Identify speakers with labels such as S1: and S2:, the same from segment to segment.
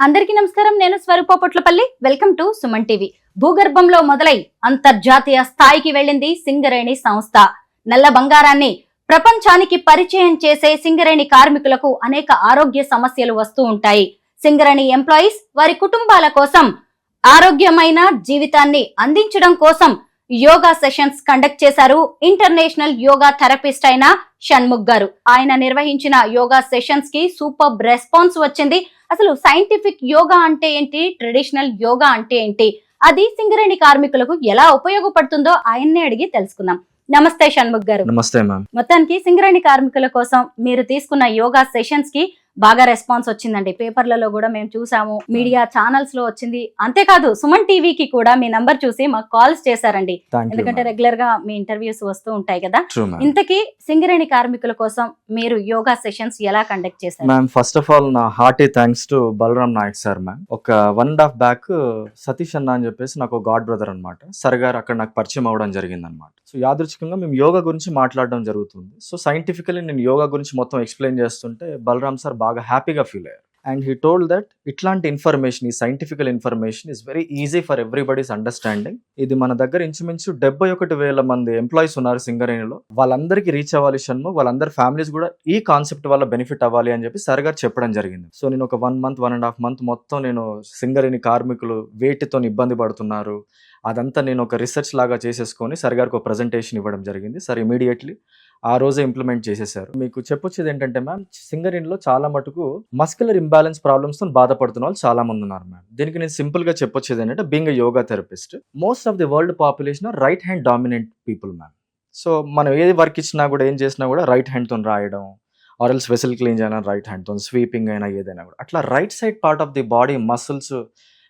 S1: అందరికీ నమస్కారం. నేను Swaroopa Potlapalli. Welcome to Suman TV. భూగర్భంలో మొదలై అంతర్జాతీయ స్థాయికి వెళ్ళింది సింగరేణి సంస్థ. నల్ల బంగారాన్ని ప్రపంచానికి పరిచయం చేసే సింగరేణి కార్మికులకు అనేక ఆరోగ్య సమస్యలు వస్తూ ఉంటాయి. సింగరేణి ఎంప్లాయీస్ వారి కుటుంబాల కోసం ఆరోగ్యమైన జీవితాన్ని అందించడం కోసం యోగా సెషన్స్ కండక్ట్ చేశారు ఇంటర్నేషనల్ యోగా థెరపిస్ట్ అయిన షణ్ముఖ్ గారు. ఆయన నిర్వహించిన యోగా సెషన్స్ కి సూపర్ రెస్పాన్స్ వచ్చింది. అసలు సైంటిఫిక్ యోగా అంటే ఏంటి, ట్రెడిషనల్ యోగా అంటే ఏంటి, అది సింగరేణి కార్మికులకు ఎలా ఉపయోగపడుతుందో ఆయన్నే అడిగి తెలుసుకుందాం. నమస్తే షణ్ముఖ్ గారు.
S2: నమస్తే మ్యామ్.
S1: మొత్తానికి సింగరేణి కార్మికుల కోసం మీరు తీసుకున్న యోగా సెషన్స్ కి బాగా రెస్పాన్స్ వచ్చిందండి. పేపర్లలో కూడా మేము చూసాము, మీడియా ఛానల్స్ లో వచ్చింది. అంతేకాదు సుమన్ టీవీకి కూడా మీ నంబర్ చూసి మాకు కాల్స్ చేశారండి. ఎందుకంటే రెగ్యులర్ గా మీ ఇంటర్వ్యూస్ వస్తూ ఉంటాయి కదా. ఇంతకీ సింగరేణి కార్మికుల కోసం మీరు యోగా సెషన్స్ ఎలా కండక్ట్ చేశారు?
S2: మ్యామ్, ఫస్ట్ ఆఫ్ ఆల్ నా hearty thanks to Balaram Nayak sir. Ma'am, ఒక 1.5 బ్యాక్ సతీష్ అన్న అని చెప్పేసి నాకు గాడ్ బ్రదర్ అనమాట. సార్ గారు అక్కడ నాకు పరిచయం అవ్వడం జరిగింది అనమాట. సో యాదృచ్ఛికంగా మేము యోగా గురించి మాట్లాడడం జరుగుతుంది. సో సైంటిఫికలీ నేను యోగా గురించి మొత్తం ఎక్స్ప్లెయిన్ చేస్తుంటే బలరామ్ సార్ బాగా హ్యాపీగా ఫీల్ అయ్యారు. అండ్ హీ టోల్డ్ దట్ ఇట్లాంటి ఇన్ఫర్మేషన్, ఈ scientifical information is very easy for everybody's understanding. ఇది మన దగ్గర ఇంచుమించు 71,000 మంది ఎంప్లాయీస్ ఉన్నారు సింగరేణిలో. వాళ్ళందరికీ రీచ్ అవ్వాలి షణ్ముఖ్, వాళ్ళందరి ఫ్యామిలీస్ కూడా ఈ కాన్సెప్ట్ వల్ల బెనిఫిట్ అవ్వాలి అని చెప్పి సార్ గారు చెప్పడం జరిగింది. సో నేను ఒక 1 మంత్ 1.5 మంత్ మొత్తం నేను సింగరేణి కార్మికులు వేటితో ఇబ్బంది పడుతున్నారు అదంతా నేను ఒక రీసెర్చ్ లాగా చేసేసుకొని సార్ గారికి ఒక ప్రజెంటేషన్ ఇవ్వడం జరిగింది. సార్ ఇమీడియట్లీ ఆ రోజే ఇంప్లిమెంట్ చేసేసారు. మీకు చెప్పొచ్చేది ఏంటంటే మ్యామ్, సింగరేణిలో చాలా మటుకు మస్కులర్ ఇంబ్యాలెన్స్ ప్రాబ్లమ్స్ తో బాధపడుతున్న వాళ్ళు చాలా మంది ఉన్నారు మ్యామ్. దీనికి నేను సింపుల్ గా చెప్పొచ్చేది ఏంటంటే, being yoga therapist, most of the world population right hand dominant people ma'am. So మనం ఏది వర్క్ ఇచ్చినా కూడా, ఏం చేసినా కూడా రైట్ హ్యాండ్ తో రాయడం, ఆర్ఎల్స్ వెసల్ క్లీన్ చేయడం రైట్ హ్యాండ్ తో, స్వీపింగ్ అయినా ఏదైనా కూడా అట్లా right side part of the body muscles,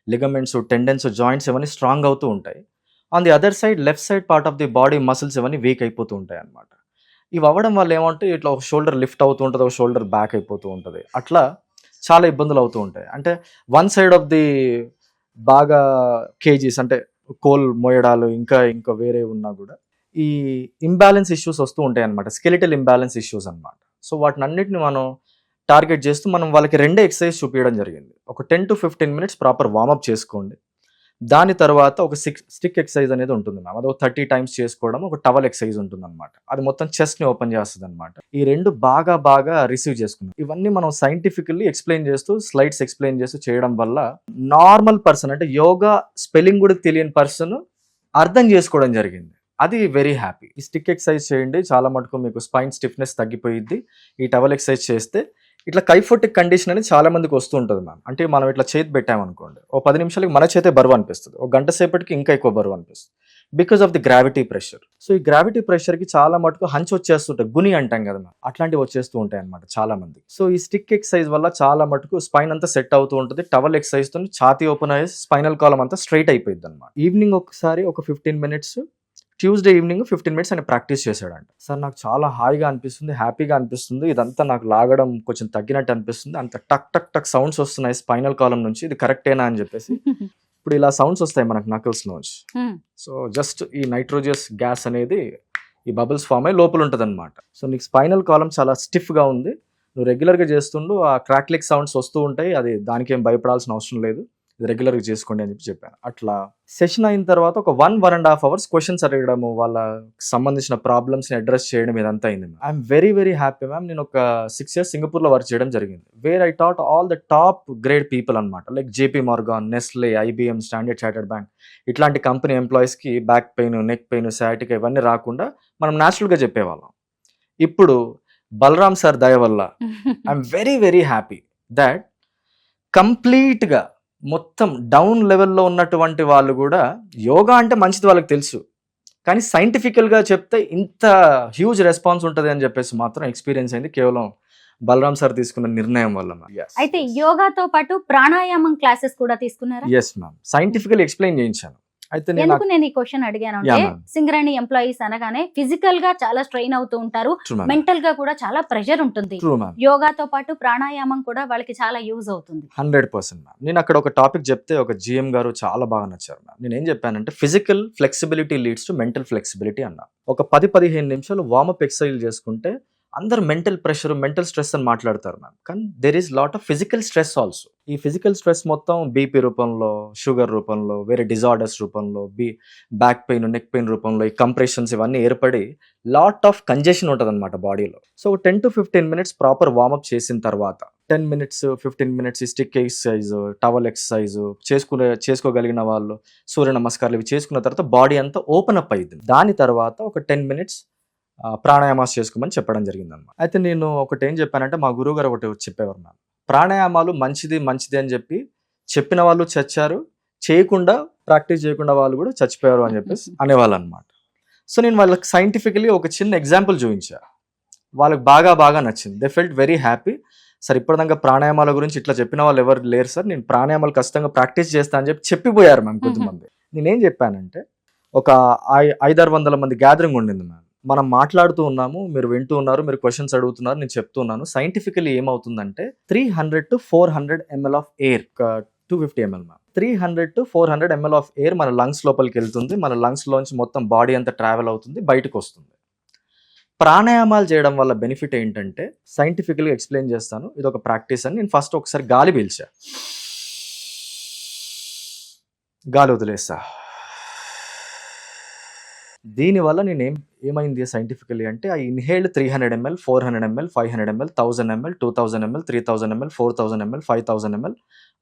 S2: ligaments, tendons, joints ఇవన్నీ స్ట్రాంగ్ అవుతూ ఉంటాయి. On the other side left side part of the body muscles ఇవన్నీ వీక్ అయిపోతూ ఉంటాయి అనమాట. ఇవి అవ్వడం వల్ల ఏమంటే ఇట్లా ఒక షోల్డర్ లిఫ్ట్ అవుతూ ఉంటుంది, ఒక షోల్డర్ బ్యాక్ అయిపోతూ ఉంటుంది. అట్లా చాలా ఇబ్బందులు అవుతూ ఉంటాయి. అంటే వన్ సైడ్ ఆఫ్ ది బాగా కేజీస్ అంటే కోల్ మోయడాలు ఇంకా వేరే ఉన్నా కూడా ఈ ఇంబ్యాలెన్స్ ఇష్యూస్ వస్తూ ఉంటాయి అనమాట. స్కెలిటల్ ఇంబ్యాలెన్స్ ఇష్యూస్ అనమాట. సో వాటిని అన్నిటిని మనం టార్గెట్ చేస్తూ మనం వాళ్ళకి 2 ఎక్సర్సైజ్ చూపించడం జరిగింది. ఒక 10 to 15 minutes ప్రాపర్ వార్మప్ చేసుకోండి. దాని తర్వాత ఒక స్టిక్ ఎక్సర్సైజ్ అనేది ఉంటుంది మ్యామ్. అది ఒక 30 times చేసుకోవడం, ఒక టవల్ ఎక్సర్సైజ్ ఉంటుంది అనమాట. అది మొత్తం చెస్ట్ ని ఓపెన్ చేస్తుంది అనమాట. ఈ 2 బాగా రిసీవ్ చేసుకున్నాం. ఇవన్నీ మనం సైంటిఫికల్లీ ఎక్స్ప్లెయిన్ చేస్తూ, స్లైడ్స్ ఎక్స్ప్లెయిన్ చేస్తూ చేయడం వల్ల నార్మల్ పర్సన్, అంటే యోగా స్పెల్లింగ్ కూడా తెలియని పర్సన్ అర్థం చేసుకోవడం జరిగింది. అది వెరీ హ్యాపీ. ఈ స్టిక్ ఎక్సర్సైజ్ చేయండి, చాలా మటుకు మీకు స్పైన్ స్టిఫ్నెస్ తగ్గిపోయిద్ది. ఈ టవల్ ఎక్సర్సైజ్ చేస్తే ఇట్లా కైఫోటిక్ కండిషన్ అనేది చాలా మందికి వస్తూ ఉంటుంది మ్యామ్. అంటే మనం ఇట్లా చేతి పెట్టామనుకోండి, ఓ 10 నిమిషాలకి మన చేతే బరువు అనిపిస్తుంది, ఒక గంట సేపటికి ఇంకా ఎక్కువ బరువు అనిపిస్తుంది, because of the gravity pressure. So ఈ గ్రావిటీ ప్రెషర్ కి చాలా మటుకు హంచ్ వచ్చేస్తుంటాయి, గుని అంటాం కదా మ్యామ్, అట్లాంటివి వచ్చేస్తూ ఉంటాయి అనమాట చాలా మంది. సో ఈ స్టిక్ ఎక్సర్సైజ్ వల్ల చాలా మటుకు స్పైన్ అంతా సెట్ అవుతూ ఉంటుంది. టవల్ ఎక్సర్సైజ్ తో ఛాతీ ఓపెన్ అయ్యి స్పైనల్ కాలం అంతా స్ట్రైట్ అయిపోయింది అనమాట. ఈవినింగ్ ఒకసారి ఒక 15 minutes, ట్యూస్డే ఈవినింగ్ 15 minutes ఆయన ప్రాక్టీస్ చేశాడంట. సార్ నాకు చాలా హాయిగా అనిపిస్తుంది, హ్యాపీగా అనిపిస్తుంది, ఇదంతా నాకు లాగడం కొంచెం తగ్గినట్టు అనిపిస్తుంది, అంత టక్ సౌండ్స్ వస్తున్నాయి స్పైనల్ కాలం నుంచి, ఇది కరెక్టేనా అని చెప్పేసి. ఇప్పుడు ఇలా సౌండ్స్ వస్తాయి మనకు నకల్స్ నుంచి. సో జస్ట్ ఈ నైట్రోజస్ గ్యాస్ అనేది ఈ బబుల్స్ ఫామ్ అయ్యి లోపల ఉంటుంది అనమాట. సో నీకు స్పైనల్ కాలం చాలా స్టిఫ్ గా ఉంది, నువ్వు రెగ్యులర్ గా చేస్తుండు, ఆ క్రాక్లిక్ సౌండ్స్ వస్తూ ఉంటాయి, అది దానికి ఏం భయపడాల్సిన అవసరం లేదు, ఇది రెగ్యులర్గా చేసుకోండి అని చెప్పాను. అట్లా సెషన్ అయిన తర్వాత ఒక 1.5 hours క్వశ్చన్స్ అడగడము, వాళ్ళకి సంబంధించిన ప్రాబ్లమ్స్ని అడ్రస్ చేయడం, ఇదంతా అయింది. I'm very happy ma'am. నేను ఒక 6 years సింగపూర్లో వర్క్ చేయడం జరిగింది. Where I taught all the top grade people అనమాట. Like JP Morgan, Nestle, IBM, Standard Chartered Bank, ఇట్లాంటి కంపెనీ ఎంప్లాయీస్కి back pain, neck pain, sciatica ఇవన్నీ రాకుండా మనం న్యాచురల్గా చెప్పేవాళ్ళం. ఇప్పుడు బలరామ్ సార్ దయ వల్ల ఐఎమ్ వెరీ హ్యాపీ దట్ కంప్లీట్గా మొత్తం డౌన్ లెవెల్లో ఉన్నటువంటి వాళ్ళు కూడా యోగా అంటే మంచిది వాళ్ళకి తెలుసు, కానీ సైంటిఫికల్గా చెప్తే ఇంత హ్యూజ్ రెస్పాన్స్ ఉంటుంది అని చెప్పేసి మాత్రం ఎక్స్పీరియన్స్ అయింది కేవలం బలరామ్ సార్ తీసుకున్న నిర్ణయం వల్ల.
S1: అయితే యోగాతో పాటు ప్రాణాయామం క్లాసెస్ కూడా తీసుకున్నారా?
S2: ఎస్ మ్యామ్, సైంటిఫికల్ ఎక్స్ప్లెయిన్ చేయించాను. అయితే
S1: నేను ఈ క్వశ్చన్ అడిగాను అంటే, సింగరేణి ఎంప్లాయీస్ అనగానే ఫిజికల్ గా చాలా స్ట్రెయిన్ అవుతూ ఉంటారు, మెంటల్ గా కూడా చాలా ప్రెషర్ ఉంటుంది. యోగాతో పాటు ప్రాణాయామం కూడా వాళ్ళకి చాలా యూజ్ అవుతుంది.
S2: 100% మ్యామ్. నేను అక్కడ ఒక టాపిక్ చెప్తే ఒక జిఎం గారు చాలా బాగా నచ్చారు మ్యామ్. నేను ఏం చెప్పానంటే, physical flexibility leads to mental flexibility అన్నా. ఒక 10-15 నిమిషాలు వార్మప్ ఎక్సర్సైజ్ చేసుకుంటే అందరు మెంటల్ ప్రెషర్, మెంటల్ స్ట్రెస్ అని మాట్లాడతారు మ్యామ్, కానీ there is lot of physical stress also. ఈ ఫిజికల్ స్ట్రెస్ మొత్తం బీపీ రూపంలో, షుగర్ రూపంలో, వేరే డిజార్డర్స్ రూపంలో, బ్యాక్ పెయిన్, నెక్ పెయిన్ రూపంలో ఈ కంప్రెషన్స్ ఇవన్నీ ఏర్పడి లాట్ ఆఫ్ కంజెషన్ ఉంటుందన్నమాట బాడీలో. So 10 to 15 minutes proper warmup చేసిన తర్వాత 10 minutes 15 minutes ఈ స్టిక్ ఎక్సర్సైజ్, టవల్ ఎక్సర్సైజ్ చేసుకోగలిగిన వాళ్ళు సూర్య నమస్కారాలు ఇవి చేసుకున్న తర్వాత బాడీ అంతా ఓపెన్ అప్ అయ్యింది. దాని తర్వాత ఒక 10 minutes ప్రాణాయామాలు చేసుకోమని చెప్పడం జరిగింది అన్నమాట. అయితే నేను ఒకటి ఏం చెప్పానంటే, మా గురువు గారు ఒకటి చెప్పేవారు మ్యామ్, ప్రాణాయామాలు మంచిది అని చెప్పి చెప్పిన వాళ్ళు చచ్చారు, ప్రాక్టీస్ చేయకుండా వాళ్ళు కూడా చచ్చిపోయారు అని చెప్పేసి అనేవాళ్ళు అనమాట. సో నేను వాళ్ళకి సైంటిఫికలీ ఒక చిన్న ఎగ్జాంపుల్ చూపించా, వాళ్ళకి బాగా నచ్చింది. They felt very happy. Sir ఇప్పటిదాకా ప్రాణాయామాల గురించి ఇట్లా చెప్పిన వాళ్ళు ఎవరు లేరు సార్, నేను ప్రాణాయామాలు ఖచ్చితంగా ప్రాక్టీస్ చేస్తా అని చెప్పిపోయారు మ్యామ్ కొంతమంది. నేనేం చెప్పానంటే, ఒక 500-600 మంది గ్యాదరింగ్ ఉండింది మ్యామ్. మనం మాట్లాడుతూ ఉన్నాము, మీరు వింటూ ఉన్నారు, మీరు క్వశ్చన్స్ అడుగుతున్నారు, నేను చెప్తున్నాను. సైంటిఫికలీ ఏమవుతుందంటే 300 to 400 ml of air, 250 ml ma'am, 300 to 400 ml of air మన లంగ్స్ లోపలికి వెళ్తుంది. మన లంగ్స్ లోంచి మొత్తం బాడీ అంతా ట్రావెల్ అవుతుంది, బయటకు వస్తుంది. ప్రాణాయామాలు చేయడం వల్ల బెనిఫిట్ ఏంటంటే సైంటిఫికల్గా ఎక్స్ప్లెయిన్ చేస్తాను. ఇది ఒక ప్రాక్టీస్ అని. నేను ఫస్ట్ ఒకసారి గాలి పీల్చా, గాలి వదిలేస్తా. దీనివల్ల నేను ఏమైంది సైంటిఫికలీ అంటే, I inhaled 300 ml, 400 ml, 500 ml, 1000 ml, 2000 ml, 3000 ml, 4000 ml, 5000 ml,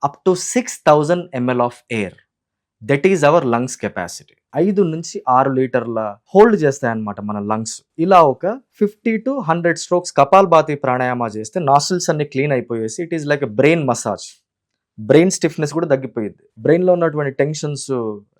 S2: up to 6000 ml of air. That is our lungs capacity. 5 నుంచి 6 లీటర్ల హోల్డ్ చేస్తాయన్నమాట మన లంగ్స్. ఇలా ఒక 50 to 100 strokes కపాల్భాతి ప్రాణాయామ చేస్తే నాస్ట్రిల్స్ అన్ని క్లీన్ అయిపోయేసి, it is like a brain massage. Brain stiffness కూడా తగ్గిపోయింది, బ్రెయిన్లో ఉన్నటువంటి టెన్షన్స్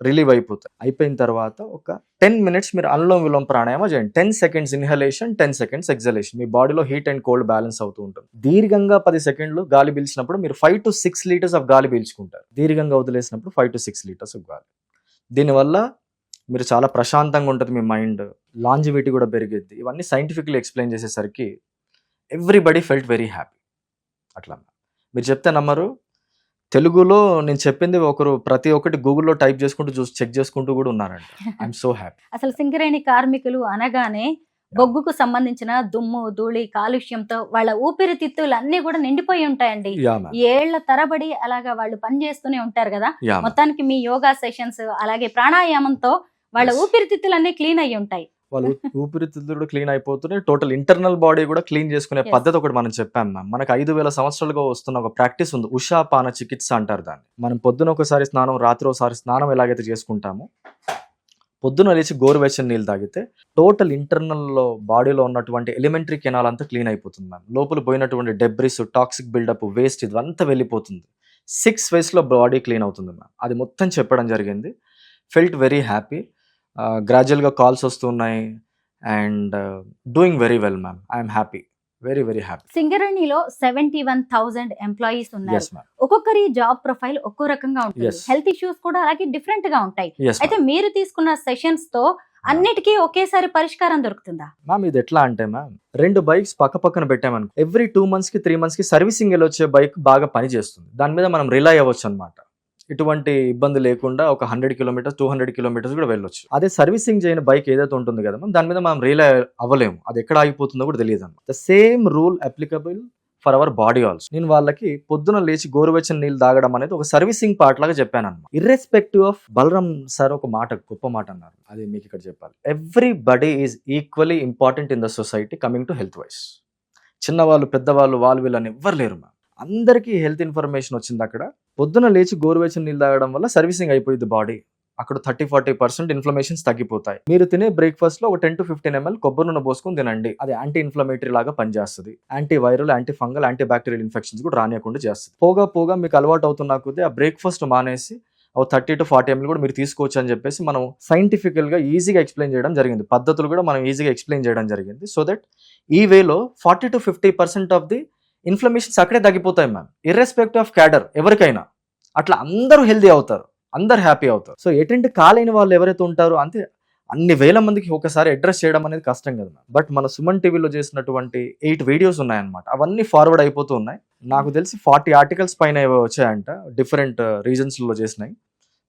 S2: రిలీవ్ అయిపోతాయి. అయిపోయిన తర్వాత ఒక 10 minutes మీరు అనులోమ విలోమ ప్రాణాయామ చేయండి. 10 seconds ఇన్హలేషన్, 10 seconds ఎగ్జలేషన్. మీ బాడీలో హీట్ అండ్ కోల్డ్ బ్యాలెన్స్ అవుతూ ఉంటుంది. దీర్ఘంగా 10 సెకండ్లు గాలి పీల్చినప్పుడు మీరు 5 to 6 liters ఆఫ్ గాలి పీల్చుకుంటారు. దీర్ఘంగా వదిలేసినప్పుడు 5 to 6 liters ఆఫ్ గాలి. దీనివల్ల మీరు చాలా ప్రశాంతంగా ఉంటుంది, మీ మైండ్ లాంజివిటీ కూడా పెరిగిద్ది. ఇవన్నీ సైంటిఫికలీ ఎక్స్ప్లెయిన్ చేసేసరికి ఎవ్రీబడి ఫెల్ట్ వెరీ హ్యాపీ. అట్లా మీరు చెప్తే నమ్మరు, తెలుగులో నేను చెప్పింది ఒకరు ప్రతి ఒక్కటి గూగుల్లో టైప్ చేసుకుంటూ చెక్ చేసుకుంటూ కూడా ఉన్నారంట. I'm so happy.
S1: అసలు సింగరేణి కార్మికులు అనగానే బొగ్గుకు సంబంధించిన దుమ్ము, ధూళి, కాలుష్యంతో వాళ్ళ ఊపిరితిత్తులు అన్ని కూడా నిండిపోయి ఉంటాయండి. ఏళ్ల తరబడి అలాగా వాళ్ళు పని చేస్తూనే ఉంటారు కదా. మొత్తానికి మీ యోగా సెషన్స్ అలాగే ప్రాణాయామంతో వాళ్ళ ఊపిరితిత్తులు అన్ని క్లీన్ అయ్యి ఉంటాయి.
S2: వాళ్ళు ఊపిరితిత్తులు కూడా క్లీన్ అయిపోతున్నాయి. టోటల్ ఇంటర్నల్ బాడీ కూడా క్లీన్ చేసుకునే పద్ధతి ఒకటి మనం చెప్పాం మ్యామ్. మనకు 5000 సంవత్సరాలుగా వస్తున్న ఒక ప్రాక్టీస్ ఉంది, ఉషాపాన చికిత్స అంటారు దాన్ని. మనం పొద్దున ఒకసారి స్నానం, రాత్రి ఒకసారి స్నానం ఎలాగైతే చేసుకుంటామో, పొద్దున లేచి గోరువెచ్చని నీళ్ళు తాగితే టోటల్ ఇంటర్నల్లో బాడీలో ఉన్నటువంటి ఎలిమెంటరీ కెనాల్ అంతా క్లీన్ అయిపోతుంది మ్యామ్. లోపల పోయినటువంటి డెబ్రిస్, టాక్సిక్ బిల్డప్, వేస్ట్ ఇదంతా వెళ్ళిపోతుంది. 6 ways లో బాడీ క్లీన్ అవుతుంది మ్యామ్. అది మొత్తం చెప్పడం జరిగింది. Felt very happy. గ్రాడ్యువల్గా కాల్స్ వస్తున్నాయి and doing very well ma'am. I'm happy, very very happy.
S1: సింగరేణిలో 71,000 ఎంప్లాయీస్ ఉన్నారు. ఒక్కొక్కరి జాబ్ ప్రొఫైల్ ఒక్కో రకంగా ఉంటుంది. హెల్త్ ఇష్యూస్ కూడా అలాగే డిఫరెంట్ గా ఉంటాయి. అయితే మీరు తీసుకున్న సెషన్స్ తో అన్నిటికీ ఒకేసారి పరిష్కారం దొరుకుతుందా
S2: మ్యామ్? ఇది ఎట్లా అంటే మ్యామ్, 2 బైక్స్ పక్క పక్కన పెట్టామనుకో, ఎవ్రీ 2 months కి 3 months కి సర్వీసింగ్ వెళ్ళొచ్చే బైక్ బాగా పని చేస్తుంది. దాని మీద మనం రిలై అవ్వచ్చు అనమాట. ఎటువంటి ఇబ్బంది లేకుండా ఒక 100 kilometers 200 kilometers కూడా వెళ్ళొచ్చు. అదే సర్వీసింగ్ చేయని బైక్ ఏదైతే ఉంటుంది కదా, దాని మీద మనం రిలై అవ్వలేము, అది ఎక్కడ ఆగిపోతుందో కూడా తెలియదు అన్నమాట. The same rule applicable for our body also. నేను వాళ్ళకి పొద్దున లేచి గోరువెచ్చని నీళ్ళు తాగడం అనేది ఒక సర్వీసింగ్ పార్ట్ లాగా చెప్పాను అనమాట. ఇర్రెస్పెక్టివ్ ఆఫ్ బలరాం సార్ ఒక గొప్ప మాట అన్నారు, అది మీకు ఇక్కడ చెప్పాలి. Everybody is equally important in the society coming to health wise. చిన్నవాళ్ళు, పెద్దవాళ్ళు, వాళ్ళు వీళ్ళని ఎవ్వరు లేరు మ్యామ్. అందరికీ హెల్త్ ఇన్ఫర్మేషన్ వచ్చింది అక్కడ. పొద్దున లేచి గోరువెచ్చని నీళ్ళు తాగడం వల్ల సర్వీసింగ్ అయిపోయింది బాడీ. అక్కడ 30-40% ఇన్ఫ్లమేషన్స్ తగ్గిపోతాయి. మీరు తినే బ్రేక్ఫాస్ట్ లో ఒక 10 to 15 ml కొబ్బరి నూనె పోసుకుని తినండి. అది యాంటీ ఇన్ఫ్లమేటరీ లాగా పనిచేస్తుంది. Anti viral, anti fungal, anti bacterial infections కూడా రానియకుండా చేస్తుంది. పోగా మీకు అలవాటు అవుతున్నా కొద్దీ ఆ బ్రేక్ఫాస్ట్ మానేసి 30 to 40 ml కూడా మీరు తీసుకోవచ్చు అని చెప్పేసి మనం సైంటిఫికల్ గా ఈజీగా ఎక్స్ప్లెయిన్ చేయడం జరిగింది. పద్ధతులు కూడా మనం ఈజీగా ఎక్స్ప్లెయిన్ చేయడం జరిగింది. సో దట్ ఈ వేలో 40 to 50% ఆఫ్ ది ఇన్ఫ్లమేషన్స్ అక్కడే తగ్గిపోతాయి మ్యామ్. ఇర్రెస్పెక్టివ్ ఆఫ్ క్యాడర్ ఎవరికైనా అట్లా అందరూ హెల్దీ అవుతారు, అందరు హ్యాపీ అవుతారు. సో ఎటువంటి కాలేని వాళ్ళు ఎవరైతే ఉంటారో అంతే అన్ని వేల మందికి ఒకసారి అడ్రస్ చేయడం అనేది కష్టం కదా మ్యామ్. బట్ మన సుమన్ టీవీలో చేసినటువంటి 8 videos ఉన్నాయన్నమాట. అవన్నీ ఫార్వర్డ్ అయిపోతూ ఉన్నాయి. నాకు తెలిసి 40 articles పైన వచ్చాయంట, డిఫరెంట్ రీజన్స్లో చేసినాయి.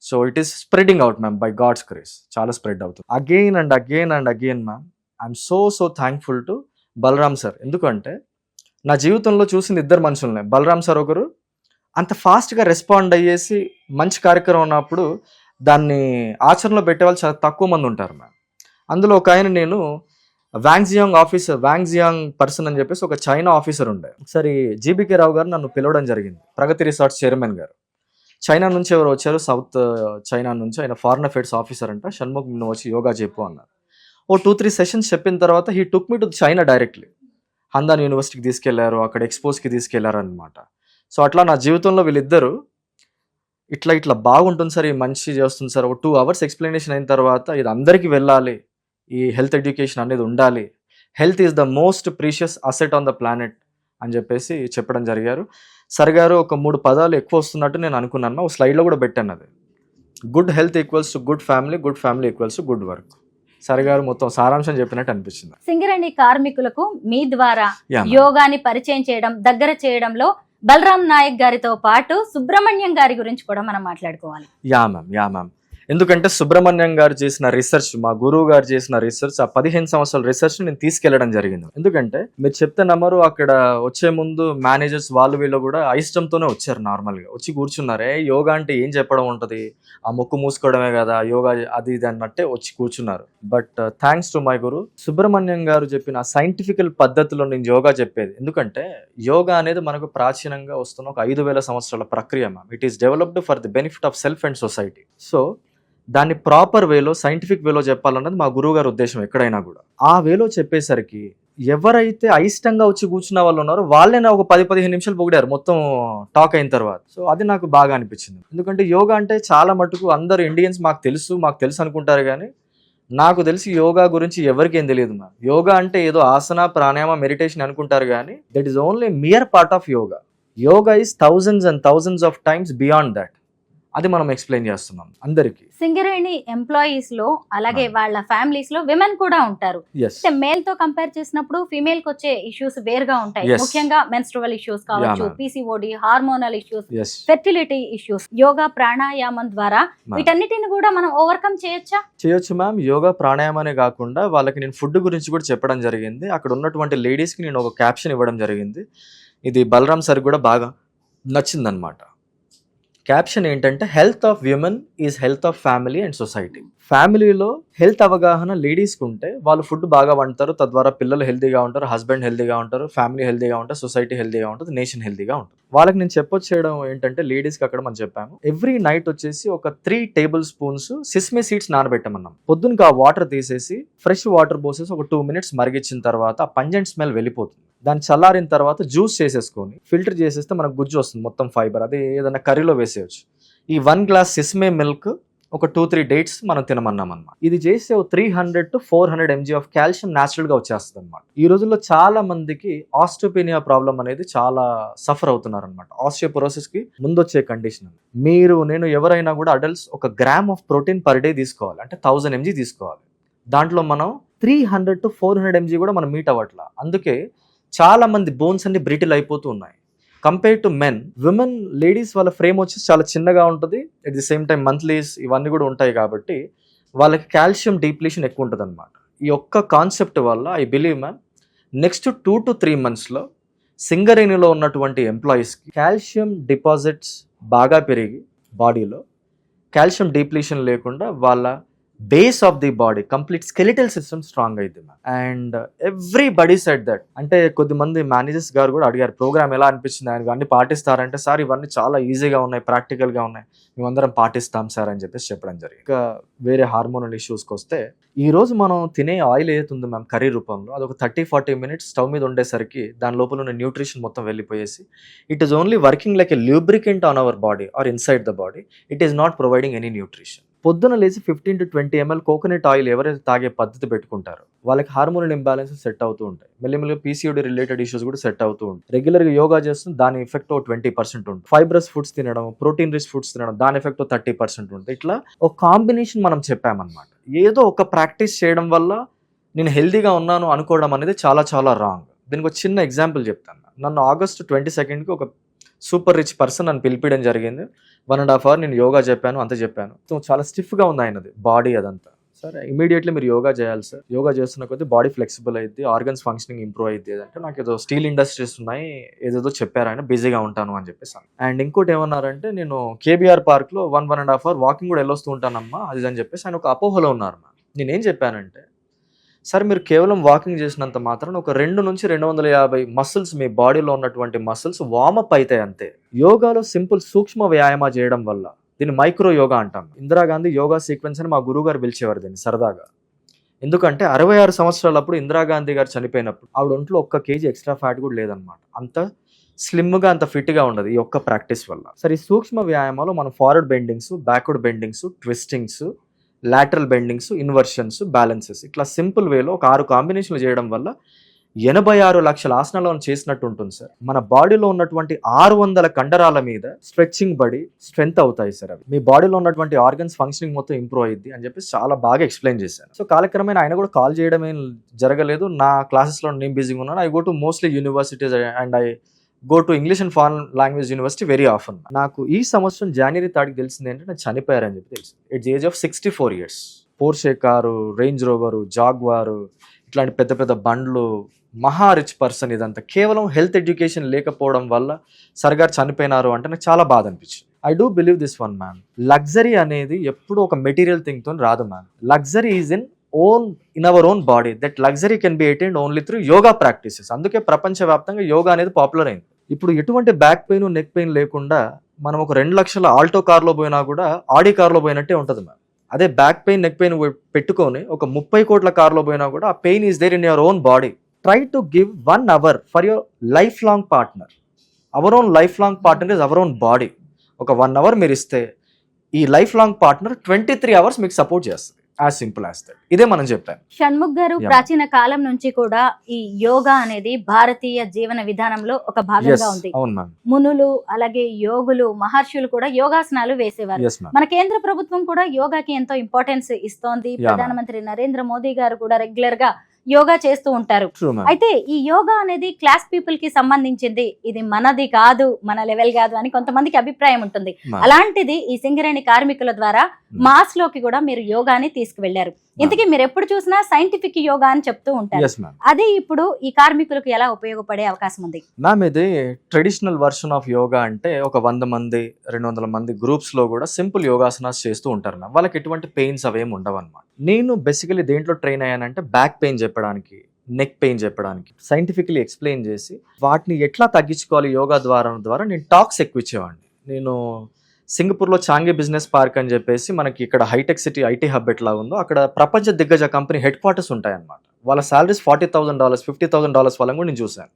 S2: So it is spreading out ma'am, by God's grace చాలా స్ప్రెడ్ అవుతుంది. Again and again ma'am, I'm so thankful to Balaram sir. ఎందుకంటే నా జీవితంలో చూసింది 2 మనుషులనే. బలరాం సార్ ఒకరు, అంత ఫాస్ట్గా రెస్పాండ్ అయ్యేసి మంచి కార్యక్రమం ఉన్నప్పుడు దాన్ని ఆచరణలో పెట్టే వాళ్ళు చాలా తక్కువ మంది ఉంటారు మ్యామ్. అందులో ఒక ఆయన నేను వాంగ్జియాంగ్ పర్సన్ అని చెప్పేసి ఒక చైనా ఆఫీసర్ ఉండే. ఒకసారి జీబీకే రావు గారు నన్ను పిలవడం జరిగింది, ప్రగతి రిసార్ట్స్ చైర్మన్ గారు. చైనా నుంచి ఎవరు వచ్చారు, సౌత్ చైనా నుంచి, ఆయన ఫారిన్ అఫేర్స్ ఆఫీసర్ అంట. షణ్ముఖ్ నువ్వు వచ్చి యోగా చెప్పు అన్నారు. ఓ 2-3 సెషన్స్ చెప్పిన తర్వాత he took me to China directly. Hamdan యూనివర్సిటీకి తీసుకెళ్లారు, అక్కడ ఎక్స్పోజ్కి తీసుకెళ్లారు అనమాట. సో అట్లా నా జీవితంలో వీళ్ళిద్దరు ఇట్లా బాగుంటుంది సార్, ఈ మంచి చేస్తుంది సార్. ఒక 2 hours ఎక్స్ప్లెనేషన్ అయిన తర్వాత ఇది అందరికీ వెళ్ళాలి, ఈ హెల్త్ ఎడ్యుకేషన్ అనేది ఉండాలి, health is the most precious asset on the planet అని చెప్పేసి చెప్పడం జరిగారు. సార్ గారు ఒక 3 పదాలు ఎక్కువ వస్తున్నట్టు నేను అనుకున్నాను, ఒక స్లైడ్లో కూడా పెట్టాను అది. Good health equals to good family equals to good work. Sir గారు మొత్తం సారాంశం చెప్పినట్టు అనిపించింది.
S1: సింగరేణి కార్మికులకు మీ ద్వారా
S2: Yeah, ma'am.
S1: యోగాని పరిచయం చేయడం, దగ్గర చేయడంలో బలరాం నాయక్ గారితో పాటు సుబ్రహ్మణ్యం గారి గురించి కూడా మనం మాట్లాడుకోవాలి.
S2: Yeah ma'am. ఎందుకంటే సుబ్రహ్మణ్యం గారు చేసిన రీసెర్చ్, మా గురువు గారు చేసిన రీసెర్చ్, ఆ 15 సంవత్సరాల రీసెర్చ్ నేను తీసుకెళ్లడం జరిగింది. ఎందుకంటే మీరు చెప్తే నమ్మరు, అక్కడ వచ్చే ముందు మేనేజర్స్ వాళ్ళు వీళ్ళు కూడా అయిష్టంతోనే వచ్చారు. నార్మల్గా వచ్చి కూర్చున్నారే, యోగా అంటే ఏం చెప్పడం ఉంటుంది, ఆ ముక్కు మూసుకోవడమే కదా యోగా, అది ఇది అన్నట్టే వచ్చి కూర్చున్నారు. బట్ థ్యాంక్స్ టు మై గురు సుబ్రహ్మణ్యం గారు చెప్పిన సైంటిఫికల్ పద్ధతిలో నేను యోగా చెప్పేది. ఎందుకంటే యోగా అనేది మనకు ప్రాచీనంగా వస్తున్న ఒక 5,000 సంవత్సరాల ప్రక్రియ ma'am. It is developed for the benefit of self and society. So దాన్ని ప్రాపర్ వేలో, సైంటిఫిక్ వేలో చెప్పాలన్నది మా గురువు గారి ఉద్దేశం ఎక్కడైనా కూడా. ఆ వేలో చెప్పేసరికి ఎవరైతే అయిష్టంగా వచ్చి కూర్చున్న వాళ్ళు ఉన్నారో వాళ్ళే నా ఒక 10-15 నిమిషాలు పొగిడారు మొత్తం టాక్ అయిన తర్వాత. సో అది నాకు బాగా అనిపించింది. ఎందుకంటే యోగా అంటే చాలా మటుకు అందరు ఇండియన్స్ మాకు తెలుసు అనుకుంటారు, కానీ నాకు తెలిసి యోగా గురించి ఎవరికేం తెలియదు మ్యామ్. యోగా అంటే ఏదో ఆసన, ప్రాణాయామ, మెడిటేషన్ అనుకుంటారు, కానీ that is only mere part of yoga. Yoga is thousands and thousands of times beyond that. అది మనం ఎక్స్ప్లెయిన్ చేస్తున్నాం అందరికి.
S1: సింగరేణి ఎంప్లాయీస్ లో అలాగే వాళ్ళ ఫ్యామిలీస్ లో విమెన్ కూడా ఉంటారు. మేల్ తో కంపేర్ చేసినప్పుడు ఫీమేల్ కి వచ్చే ఇష్యూస్ వేరుగా ఉంటాయి.
S2: Yes.
S1: ముఖ్యంగా మెన్స్ట్రువల్ ఇష్యూస్ కావచ్చు,
S2: Yeah, ma'am.
S1: PCOD, hormonal issues,
S2: Yes.
S1: Fertility issues. Yoga ప్రాణాయామం ద్వారా వీటన్నిటిని కూడా మనం ఓవర్కమ్
S2: చేయొచ్చు మ్యామ్. యోగా ప్రాణాయామనే కాకుండా వాళ్ళకి నేను ఫుడ్ గురించి కూడా చెప్పడం జరిగింది. అక్కడ ఉన్నటువంటి లేడీస్ కి నేను ఒక క్యాప్షన్ ఇవ్వడం జరిగింది. ఇది బలరాం సార్ కూడా బాగా నచ్చిందనమాట. క్యాప్షన్ ఏంటంటే, health of women is health of family and society. ఫ్యామిలీలో హెల్త్ అవగాహన లేడీస్కి ఉంటే వాళ్ళు ఫుడ్ బాగా వండుతారు, తద్వారా పిల్లలు హెల్తీగా ఉంటారు, హస్బెండ్ హెల్తీగా ఉంటారు, ఫ్యామిలీ హెల్తీగా ఉంటారు, సొసైటీ హెల్తీగా ఉంటుంది, నేషన్ హెల్తీగా ఉంటుంది. వాళ్ళకి నేను చెప్పొచ్చేయడం ఏంటంటే, లేడీస్కి అక్కడ మనం చెప్పాము, ఎవ్రీ నైట్ వచ్చేసి ఒక 3 tablespoons సిస్మే సీడ్స్ నానబెట్టమన్నాం. పొద్దునకి ఆ వాటర్ తీసేసి ఫ్రెష్ వాటర్ పోసేసి ఒక 2 minutes మరిగించిన తర్వాత ఆ పంజెంట్ స్మెల్ వెళ్ళిపోతుంది. దాన్ని చల్లారిన తర్వాత జ్యూస్ చేసేసుకొని ఫిల్టర్ చేసేస్తే మనకు గుజ్జు వస్తుంది, మొత్తం ఫైబర్. అది ఏదైనా కర్రీలో వేసేయచ్చు. ఈ 1 glass సిస్మే మిల్క్, ఒక 2-3 dates మనం తినమన్నాం అనమాట. ఇది చేస్తే 300 to 400 mg of calcium natural గా వచ్చేస్తుంది అనమాట. ఈ రోజుల్లో చాలా మందికి ఆస్టియోపెనియా ప్రాబ్లం అనేది చాలా సఫర్ అవుతున్నారు అనమాట. ఆస్టియోపోరోసిస్ కి ముందొచ్చే కండిషన్. నేను ఎవరైనా కూడా adults 1 gram of protein per day తీసుకోవాలి, అంటే 1000 mg తీసుకోవాలి. దాంట్లో మనం 300 to 400 mg కూడా మనం మీట్ అవ్వట్లా. అందుకే చాలా మంది బోన్స్ అన్ని బ్రిటిల్ అయిపోతూ ఉన్నాయి. Compare to men, women ladies వాళ్ళ ఫ్రేమ్ వచ్చేసి చాలా చిన్నగా ఉంటుంది. At the same time monthlies ఇవన్నీ కూడా ఉంటాయి కాబట్టి వాళ్ళకి కాల్షియం డీప్లీషన్ ఎక్కువ ఉంటుంది అనమాట. ఈ ఒక్క కాన్సెప్ట్ వల్ల I believe ma'am next 2 to 3 monthsలో సింగరేణిలో ఉన్నటువంటి ఎంప్లాయీస్కి కాల్షియం డిపాజిట్స్ బాగా పెరిగి బాడీలో కాల్షియం డీప్లీషన్ లేకుండా వాళ్ళ base of the body complete skeletal system strong అయింది. And everybody said that. అంటే కొద్దిమంది మేనేజర్స్ గారు కూడా అడిగారు, ప్రోగ్రామ్ ఎలా అనిపించింది, ఆయన ఇవన్నీ పాటిస్తారంటే, సార్ ఇవన్నీ చాలా ఈజీగా ఉన్నాయి, ప్రాక్టికల్గా ఉన్నాయి, మేమందరం పాటిస్తాం సార్ అని చెప్పేసి చెప్పడం జరిగింది. ఇంకా వేరే హార్మోనల్ ఇష్యూస్కి వస్తే, ఈ రోజు మనం తినే ఆయిల్ ఏదైతుంది మ్యామ్ కర్రీ రూపంలో, అది ఒక 30-40 minutes స్టవ్ మీద ఉండేసరికి దాని లోపల ఉన్న న్యూట్రిషన్ మొత్తం వెళ్ళిపోయేసి it is only working like a lubricant on our body or inside the body. It is not providing any nutrition. పొద్దున లేచి 15 to 20 ml కోకోనట్ ఆయిల్ ఎవరైతే తాగే పద్ధతి పెట్టుకుంటారో వాళ్ళకి హార్మోనల్ ఇంబ్యాలెన్స్ సెట్ అవుతూ ఉంటాయి. మెల్లిమెల్లిగా పీసీఓడి రిలేటెడ్ ఇష్యూస్ కూడా సెట్ అవుతూ ఉంటాయి. రెగ్యులర్గా యోగా చేస్తుంది, దాని ఎఫెక్ట్ 20% ఉంటుంది. ఫైబ్రస్ ఫుడ్స్ తినడం, ప్రోటీన్ రిచ్ ఫుడ్స్ తినడం, దాని ఎఫెక్ట్ 30% ఉంటుంది. ఇట్లా ఒక కాంబినేషన్ మనం చెప్పామన్నమాట. ఏదో ఒక ప్రాక్టీస్ చేయడం వల్ల నేను హెల్తీగా ఉన్నాను అనుకోవడం అనేది చాలా చాలా రాంగ్. దీనికి ఒక చిన్న ఎగ్జాంపుల్ చెప్తాను. నన్ను August 22nd ఒక సూపర్ రిచ్ పర్సన్ నన్ను పిలిపించడం జరిగింది. 1.5 hours నేను యోగా చెప్పాను, అంత చెప్పాను. సో చాలా స్టిఫ్గా ఉంది ఆయనది బాడీ అదంతా. సార్ ఇమీడియట్లీ మీరు యోగా చేయాలి సార్, యోగా చేస్తున్న కొద్దీ బాడీ ఫ్లెక్సిబుల్ అయ్యింది, ఆర్గన్స్ ఫంక్షనింగ్ ఇంప్రూవ్ అయ్యింది అంటే నాకు ఏదో స్టీల్ ఇండస్ట్రీస్ ఉన్నాయి ఏదేదో చెప్పారు ఆయన, బిజీగా ఉంటాను అని చెప్పేసి. అండ్ ఇంకోటి ఏమన్నారంటే నేను కేబీఆర్ పార్క్లో 1.5 అవర్ వాకింగ్ కూడా వెళ్ళొస్తూ ఉంటానమ్మా అది అని చెప్పేసి ఆయన ఒక అపోహలో ఉన్నారు. నేనేం చెప్పానంటే సార్ మీరు కేవలం వాకింగ్ చేసినంత మాత్రం ఒక 2 నుంచి 250 మసిల్స్ మీ బాడీలో ఉన్నటువంటి మసిల్స్ వార్మప్ అవుతాయి అంతే. యోగాలో సింపుల్ సూక్ష్మ వ్యాయామ చేయడం వల్ల, దీన్ని మైక్రో యోగా అంటాం. ఇందిరాగాంధీ యోగా సీక్వెన్స్ అని మా గురువు గారు పిలిచేవారు దీన్ని సరదాగా. ఎందుకంటే 66 సంవత్సరాలప్పుడు ఇందిరాగాంధీ గారు చనిపోయినప్పుడు ఆవిడ ఒంట్లో 1 kg ఎక్స్ట్రా ఫ్యాట్ కూడా లేదనమాట. అంత స్లిమ్గా అంత ఫిట్గా ఉండదు ఈ ఒక్క ప్రాక్టీస్ వల్ల. సరే ఈ సూక్ష్మ వ్యాయామాలు మనం forward bendings, backward bendings, ట్విస్టింగ్స్, lateral bendings, inversions, balances ఇట్లా సింపుల్ వేలో ఒక 6 కాంబినేషన్లు చేయడం వల్ల 86 లక్షల ఆసనాలను చేసినట్టు ఉంటుంది సార్. మన బాడీలో ఉన్నటువంటి 600 కండరాల మీద స్ట్రెచ్చింగ్ బడి స్ట్రెంత్ అవుతాయి సార్. అవి మీ బాడీలో ఉన్నటువంటి ఆర్గన్స్ ఫంక్షనింగ్ మొత్తం ఇంప్రూవ్ అయ్యింది అని చెప్పి చాలా బాగా ఎక్స్ప్లెయిన్ చేశాను. సో కాలక్రమేణా ఆయన కూడా కాల్ చేయడం ఏం జరగలేదు. నా క్లాసెస్లో నేను బిజీగా ఉన్నాను. I go to mostly universities and I go to English and foreign language university very often. నాకు ఈ సంవత్సరం జనవరి 3 తెలిసింది ఏంటంటే నాకు చనిపోయారని చెప్పి తెలుసు. It's age of 64 years. Porsche car, Range Rover, Jaguar ఇట్లాంటి పెద్ద పెద్ద బండ్లు, మహా రిచ్ పర్సన్. ఇదంతా కేవలం హెల్త్ ఎడ్యుకేషన్ లేకపోవడం వల్ల సర్గారు చనిపోయినారు అంటే నాకు చాలా బాధ అనిపించింది. I do believe this one man, luxury అనేది ఎప్పుడు ఒక మెటీరియల్ థింగ్ తో రాదు man. Luxury is in our own body. That luxury can be attained only through yoga practices. అందుకే ప్రపంచవ్యాప్తంగా యోగా అనేది పాపులర్ అయింది. ఇప్పుడు ఎటువంటి బ్యాక్ పెయిన్, నెక్ పెయిన్ లేకుండా మనం ఒక 2 లక్షల ఆల్టో కార్లో పోయినా కూడా ఆడి కార్లో పోయినట్టే ఉంటుంది మ్యామ్. అదే బ్యాక్ పెయిన్, నెక్ పెయిన్ పెట్టుకొని ఒక 30 కోట్ల కార్లో పోయినా కూడా ఆ pain is there in your own body. Try to give 1 hour for your lifelong partner. Our own lifelong partner is our own body. ఒక 1 hour మీరు ఇస్తే ఈ లైఫ్ లాంగ్ పార్ట్నర్ 23 hours మీకు సపోర్ట్ చేస్తుంది. As simple as that. ఇదే మనం చెప్పాను.
S1: షణ్ముఖ్ గారు, ప్రాచీన కాలం నుంచి కూడా ఈ యోగా అనేది భారతీయ జీవన విధానంలో ఒక భాగంగా ఉంది.
S2: అవును మ్యామ్.
S1: మునులు, అలాగే యోగులు, మహర్షులు కూడా యోగాసనాలు వేసేవారు. మన కేంద్ర ప్రభుత్వం కూడా యోగాకి ఎంతో ఇంపార్టెన్స్ ఇస్తోంది. ప్రధానమంత్రి నరేంద్ర మోదీ గారు కూడా రెగ్యులర్ గా యోగా చేస్తూ ఉంటారు. అయితే ఈ యోగా అనేది క్లాస్ పీపుల్ కి సంబంధించింది, ఇది మనది కాదు, మన లెవెల్ కాదు అని కొంతమందికి అభిప్రాయం ఉంటుంది. అలాంటిది ఈ సింగరేణి కార్మికుల ద్వారా మాస్ లోకి కూడా మీరు యోగాని తీసుకువెళ్లారు. ఇంతకీ మీరు ఎప్పుడు చూసినా సైంటిఫిక్ యోగా అని చెప్తూ ఉంటారు. అది ఇప్పుడు ఈ కార్మికులకు ఎలా ఉపయోగపడే అవకాశం ఉంది
S2: మ్యామ్? ఇది ట్రెడిషనల్ వర్షన్ ఆఫ్ యోగా అంటే ఒక 100 మంది 200 మంది గ్రూప్స్ లో కూడా సింపుల్ యోగాసనాస్ చేస్తూ ఉంటారు మ్యామ్. వాళ్ళకి ఎటువంటి పెయిన్స్ అవేమి ఉండవు అనమాట. నేను బేసికలీ దేంట్లో ట్రైన్ అయ్యానంటే బ్యాక్ పెయిన్ చెప్పడానికి, నెక్ పెయిన్ చెప్పడానికి సైంటిఫికలీ ఎక్స్ప్లెయిన్ చేసి వాటిని ఎట్లా తగ్గించుకోవాలి యోగా ద్వారా నేను టాక్స్ ఎక్కువ ఇచ్చేవాడిని. నేను సింగపూర్లో చాంగి బిజినెస్ పార్క్ అని చెప్పేసి మనకి ఇక్కడ హైటెక్ సిటీ ఐటీ హబ్ ఎట్లా ఉందో అక్కడ ప్రపంచ దిగ్గజ కంపెనీ హెడ్ క్వార్టర్స్ ఉంటాయన్నమాట. వాళ్ళ సాలరీస్ $40,000, $50,000 వాళ్ళని కూడా నేను చూశాను.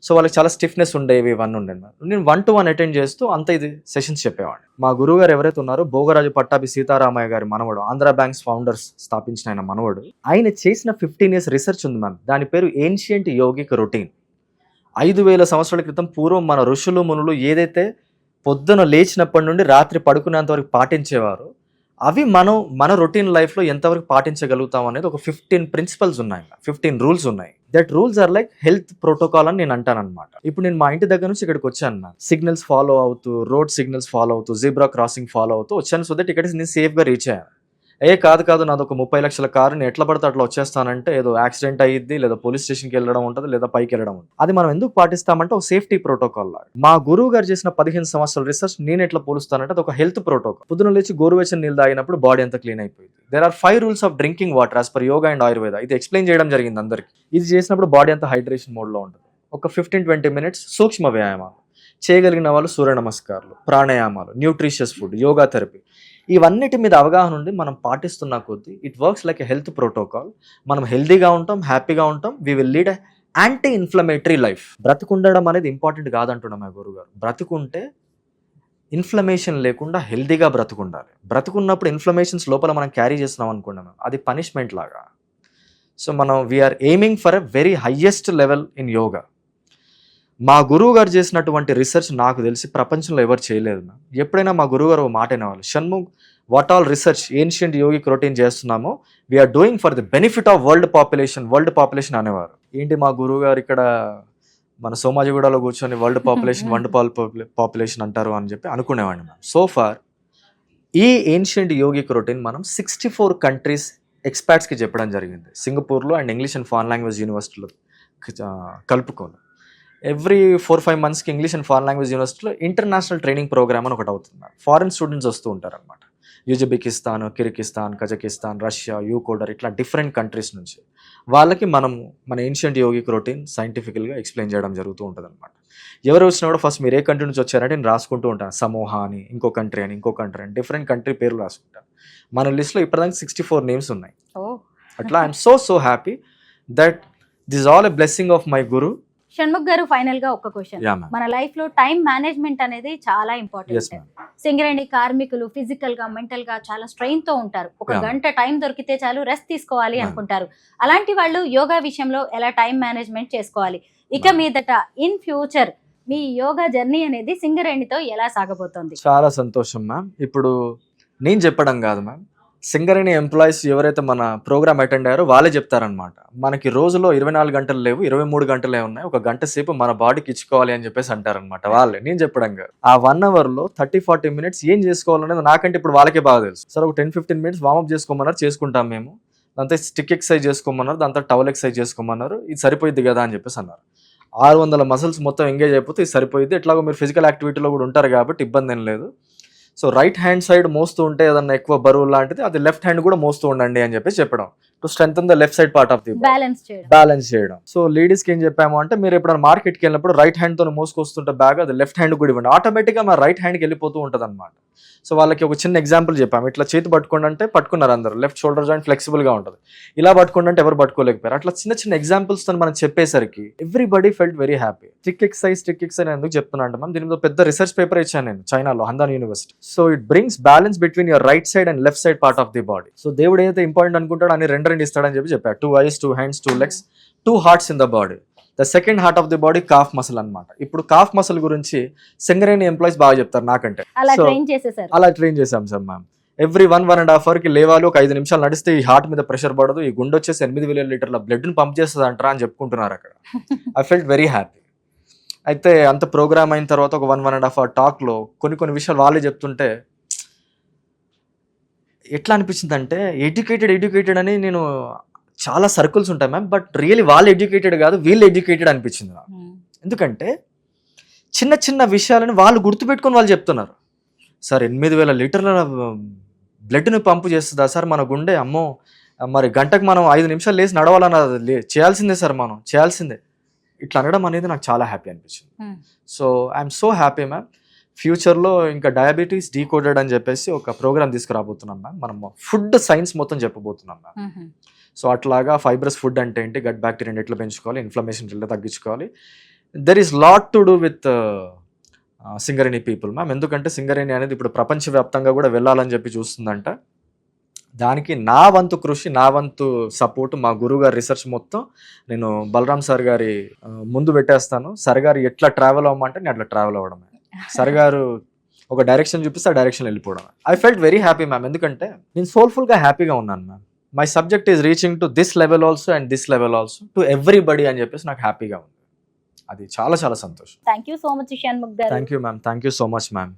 S2: సో వాళ్ళకి చాలా స్టిఫ్నెస్ ఉండేవి, ఇవన్నీ ఉండేది. నేను 1-to-1 అటెండ్ చేస్తూ అంత ఇది సెషన్స్ చెప్పేవాడిని. మా గురువు గారు ఎవరైతే ఉన్నారో భోగరాజు పట్టాభి సీతారామయ్య గారి మనవడు, ఆంధ్ర బ్యాంక్స్ ఫౌండర్స్ స్థాపించిన ఆయన మనవడు, ఆయన చేసిన 15 years రీసెర్చ్ ఉంది మ్యామ్. దాని పేరు ఏన్షియంట్ యోగిక్ రొటీన్. 5,000 సంవత్సరాల క్రితం పూర్వం మన ఋషులు మునులు ఏదైతే పొద్దున లేచినప్పటి నుండి రాత్రి పడుకునేంత వరకు పాటించేవారు, అవి మన రొటీన్ లైఫ్లో ఎంతవరకు పాటించగలుగుతాం అనేది ఒక 15 ప్రిన్సిపల్స్ ఉన్నాయి, 15 రూల్స్ ఉన్నాయి. That rules are like health protocol అని నేను అంటాను అనమాట. ఇప్పుడు నేను మా ఇంటి దగ్గర నుంచి ఇక్కడికి వచ్చాను, సిగ్నల్స్ ఫాలో అవుతూ, రోడ్ సిగ్నల్స్ ఫాలో అవుతూ, జీబ్రా క్రాసింగ్ ఫాలో అవుతూ వచ్చాను. సో దట్ ఇక్కడ నేను సేఫ్గా రీచ్ అయ్యాను. కాదు నాది ఒక 30 లక్షల కారు, నేను ఎట్లా పడితే అట్లా వచ్చేస్తానంటే ఏదో యాక్సిడెంట్ అయ్యిద్ది, లేదా పోలీస్ స్టేషన్కి వెళ్ళడం ఉంటుంది, లేదా పైకి వెళ్ళడం ఉంటుంది. అది మనం ఎందుకు పాటిస్తామంటే ఒక సేఫ్టీ ప్రోటోకాల్ లాగా. మా గురువు గారు చేసిన 15 సంవత్సరాల రీసెర్చ్ నేను ఎట్లా పోలుస్తానంటే అది ఒక హెల్త్ ప్రోటోకాల్. పొద్దున లేచి గోరువెచ్చని నీళ్ళు తాగినప్పుడు బాడీ అంతా క్లీన్ అయిపోయింది. There are 5 rules of drinking water as per yoga and Ayurveda. ఇది ఎక్స్ప్లెయిన్ చేయడం జరిగింది అందరికి. ఇది చేసినప్పుడు బాడీ అంతా హైడ్రేషన్ మోడ్లో ఉంటుంది. ఒక 15-20 minutes సూక్ష్మ వ్యాయామాలు చేయగలిగిన వాళ్ళు సూర్య నమస్కారాలు, ప్రాణాయామాలు, న్యూట్రిషియస్ ఫుడ్, యోగా థెరపీ, ఇవన్నిటి మీద అవగాహన ఉండి మనం పాటిస్తున్న కొద్దీ it works like a health protocol. మనం హెల్తీగా ఉంటాం, హ్యాపీగా ఉంటాం. We will lead a anti inflammatory life. బ్రతుకుండడం అనేది ఇంపార్టెంట్ కాదంటున్నాం మా గురువు గారు. బ్రతుకుంటే ఇన్ఫ్లమేషన్ లేకుండా హెల్తీగా బ్రతుకుండాలి. బ్రతుకున్నప్పుడు ఇన్ఫ్లమేషన్స్ లోపల మనం క్యారీ చేస్తున్నాం అనుకున్నాం, అది పనిష్మెంట్ లాగా. సో మనం we're aiming for a very highest level in yoga. మా గురువు గారు చేసినటువంటి రీసెర్చ్ నాకు తెలిసి ప్రపంచంలో ఎవరు చేయలేదు. ఎప్పుడైనా మా గురువు గారు ఒక మాట అనేవాళ్ళు, Shanmukh, what all research ancient yogic routine చేస్తున్నామో we are doing for the benefit of world population అనేవారు. ఏంటి మా గురువు గారు ఇక్కడ మన సోమాజిగూడలో కూర్చొని వరల్డ్ పాపులేషన్ అంటారు అని చెప్పి అనుకునేవాడిని. సో ఫార్ ఈ ఏన్షియంట్ యోగిక్ రొటీన్ మనం 64 countries ఎక్స్పర్ట్స్కి చెప్పడం జరిగింది సింగపూర్లో and English and foreign language యూనివర్సిటీలో కలుపుకొని ఎవ్రీ 4-5 మంత్స్కి ఇంగ్లీష్ అండ్ ఫారెన్ లాంగ్వేజ్ యూనివర్సిటీలో ఇంటర్నేషనల్ ట్రైనింగ్ ప్రోగ్రామ్ అని ఒకటి అవుతుంది. ఫారెన్ స్టూడెంట్స్ వస్తూ ఉంటారనమాట. యూజబెకిస్తాన్, కిర్గిస్తాన్, కజకిస్తాన్, రష్యా, యూకోడర్ ఇట్లా డిఫరెంట్ కంట్రీస్ నుంచి వాళ్ళకి మనం మన ఏన్షియంట్ యోగిక్ రొటీన్ సైంటిఫికల్గా ఎక్స్ప్లెయిన్ చేయడం జరుగుతూ ఉంటుంది అనమాట. ఎవరు వచ్చినా కూడా ఫస్ట్ మీరు ఏ కంట్రీ నుంచి వచ్చారంటే నేను రాసుకుంటూ ఉంటాను. సమూహ అని, ఇంకో కంట్రీ అని, ఇంకో కంట్రీ అని, డిఫరెంట్ కంట్రీ పేర్లు రాసుకుంటాను. మన లిస్ట్లో ఇప్పటిదాకా 64 నేమ్స్ ఉన్నాయి. అట్లా I'm so happy that this all a blessing of my guru.
S1: Shanmukh గారు, ఫైనల్ గా ఒక క్వశ్చన్.
S2: Yeah, ma'am.
S1: మన లైఫ్ లో టైం మేనేజ్మెంట్ అనేది చాలా
S2: Yes,
S1: ఇంపార్టెంట్.
S2: ma'am.
S1: సింగరేణి కార్మికులు ఫిజికల్ గా, మెంటల్ గా చాలా స్ట్రెయిన్ తో ఉంటారు. ఒక
S2: Yeah.
S1: గంట టైం దొరికితే చాలు రెస్ట్ తీసుకోవాలి
S2: Yeah.
S1: అనుకుంటారు. అలాంటి వాళ్ళు యోగా విషయంలో ఎలా టైం మేనేజ్మెంట్ చేసుకోవాలి? ఇక
S2: Yeah.
S1: మీదట in future me yoga journey అనేది సింగరేణితో ఎలా సాగబోతోంది?
S2: చాలా సంతోషం మ్యామ్. ఇప్పుడు నేను చెప్పడం కాదు మ్యామ్, సింగరేణి ఎంప్లాయీస్ ఎవరైతే మన ప్రోగ్రామ్ అటెండ్ అయ్యారో వాళ్ళే చెప్తారనమాట. మనకి రోజులో 24 గంటలు లేవు, 23 గంటలే ఉన్నాయి, ఒక గంట సేపు మన బాడీకి ఇచ్చుకోవాలి అని చెప్పేసి అంటారనమాట వాళ్ళే. నేను చెప్పడం కాదు. ఆ 1 అవర్లో 30-40 మినిట్స్ ఏం చేసుకోవాలనేది నాకంటే ఇప్పుడు వాళ్ళకే బాగా తెలుసు. సరే ఒక 10-15 మినిట్స్ వార్మప్ చేసుకోమన్నారు, చేసుకుంటాం మేము. దాంతో స్టిక్ ఎక్సర్సైజ్ చేసుకోమన్నారు, దాంతో టవల్ ఎక్సర్సైజ్ చేసుకోమన్నారు. ఇది సరిపోయింది కదా అని చెప్పేసి అన్నారు. 600 మసిల్స్ మొత్తం ఎంగేజ్ అయిపోతే ఇది సరిపోయింది. ఎట్లాగో మీరు ఫిజికల్ యాక్టివిటీలో కూడా ఉంటారు కాబట్టి ఇబ్బంది ఏం లేదు. సో రైట్ హ్యాండ్ సైడ్ మోస్తూ ఉంటే ఏదన్నా ఎక్కువ బరువు లాంటిది అది లెఫ్ట్ హ్యాండ్ కూడా మోస్తూ ఉండండి అని చెప్పి చెప్పడం. To strengthen the left side part of the balance చేయడం. సో లేడీస్ కి ఏం చెప్పాము అంటే, మీరు ఎప్పుడైనా మార్కెట్ కి వెళ్ళినప్పుడు రైట్ హ్యాండ్ తో మోసుకొస్తుంటే బ్యాగ్ అది లెఫ్ట్ హ్యాండ్ కూడా ఇవ్వండి. ఆటోమేటిక్ గా మన రైట్ హ్యాండ్ కి వెళ్ళిపోతూ ఉంటది అనమాట. సో వాళ్ళకి ఒక చిన్న ఎగ్జాంపుల్ చెప్పాము. ఇట్లా చేతి పట్టుకోండి అంటే పట్టుకున్నారు అందరు. లెఫ్ట్ షోల్డర్ జాయింట్ ఫ్లెక్సిబుల్ గా ఉంటుంది. ఇలా పట్టుకోండి అంటే ఎవరు పట్టుకోలేకపోయారు. అట్లా చిన్న చిన్న ఎగ్జాంపుల్స్ తో మనం చెప్పేసరికి everybody felt very happy. Stick exercise ఎందుకు చెప్తున్నా అంటే మ్యామ్, దీని మీద పెద్ద రీసెర్చ్ పేపర్ ఇచ్చాను నేను చైనాలో, Hamdan university. So it brings balance between your right side and left side part of the body. So దేవుడు ఏదైతే ఇంపార్టెంట్ అనుకుంటాడో అని రెండు ఇస్తాడని చెప్పి చెప్పాడు. 2 eyes, 2 hands, 2 legs, 2 hearts in the body. The second heart of the body calf muscle అనమాట. ఇప్పుడు cough muscle గురించి సింగరేణి ఎంప్లాయీస్ బాగా చెప్తారు నాకంటే. అలా ట్రైన్ చేసాం సార్ మ్యామ్. ఎవ్రీ 1-1.5 అవర్ కి లేవాలి, ఒక 5 నిమిషాలు నడిస్తే ఈ హార్ట్ మీద ప్రెషర్ పడదు, ఈ గుండె వచ్చేసి 8,000 లీటర్ల బ్లడ్ ని పంప్ చేస్తుంది అంటారా అని చెప్పుకుంటున్నారు అక్కడ. I felt very happy. అయితే అంత ప్రోగ్రామ్ అయిన తర్వాత ఒక 1-1.5 అవర్ టాక్ లో కొన్ని విషయాలు వాళ్ళే చెప్తుంటే ఎట్లా అనిపించింది అంటే, ఎడ్యుకేటెడ్ అని నేను చాలా సర్కిల్స్ ఉంటాయి మ్యామ్, బట్ రియల్లీ వాళ్ళు ఎడ్యుకేటెడ్ కాదు, వీళ్ళు ఎడ్యుకేటెడ్ అనిపించింది నాకు. ఎందుకంటే చిన్న చిన్న విషయాలని వాళ్ళు గుర్తుపెట్టుకొని వాళ్ళు చెప్తున్నారు. సార్ 8,000 లీటర్ల బ్లడ్ని పంపు చేస్తుందా సార్ మన గుండె? అమ్మో, మరి గంటకు మనం 5 నిమిషాలు లేచి నడవాలన్నా చేయాల్సిందే సార్, మనం చేయాల్సిందే. ఇట్లా అనడం అనేది నాకు చాలా హ్యాపీ అనిపించింది. So I'm so happy ma'am. ఫ్యూచర్లో ఇంకా డయాబెటీస్ డీకోడెడ్ అని చెప్పేసి ఒక ప్రోగ్రామ్ తీసుకురాబోతున్నాం మ్యామ్. మనం ఫుడ్ సైన్స్ మొత్తం చెప్పబోతున్నాం మ్యామ్. సో అట్లాగా ఫైబ్రస్ ఫుడ్ అంటే ఏంటి, గట్ బ్యాక్టీరియా ఎట్లా పెంచుకోవాలి, ఇన్ఫ్లమేషన్ ఎట్లా తగ్గించుకోవాలి, there is lot to do with Singareni people ma'am. ఎందుకంటే సింగరేణి అనేది ఇప్పుడు ప్రపంచవ్యాప్తంగా కూడా వెళ్ళాలని చెప్పి చూస్తుందంట. దానికి నా వంతు కృషి, నా వంతు సపోర్ట్, మా గురువు గారి రీసెర్చ్ మొత్తం నేను బలరాం సార్ గారి ముందు పెట్టేస్తాను. సార్ గారు ఎట్లా ట్రావెల్ అవ్వమంటే నేను అట్లా ట్రావెల్ అవ్వడమే. సార్ గారు ఒక డైరెక్షన్ చూపిస్తే ఆ డైరెక్షన్ వెళ్ళిపోవడం. I felt very happy ma'am. ఎందుకంటే నేను సోల్ఫుల్గా హ్యాపీగా ఉన్నాను ma'am. My subject is reaching to this level also and this level also to everybody అని చెప్పేసి నాకు హ్యాపీగా ఉంది. అది చాలా చాలా సంతోషం.
S1: Thank you so much Shanmukh గారు.
S2: Thank you ma'am. Thank you so much ma'am.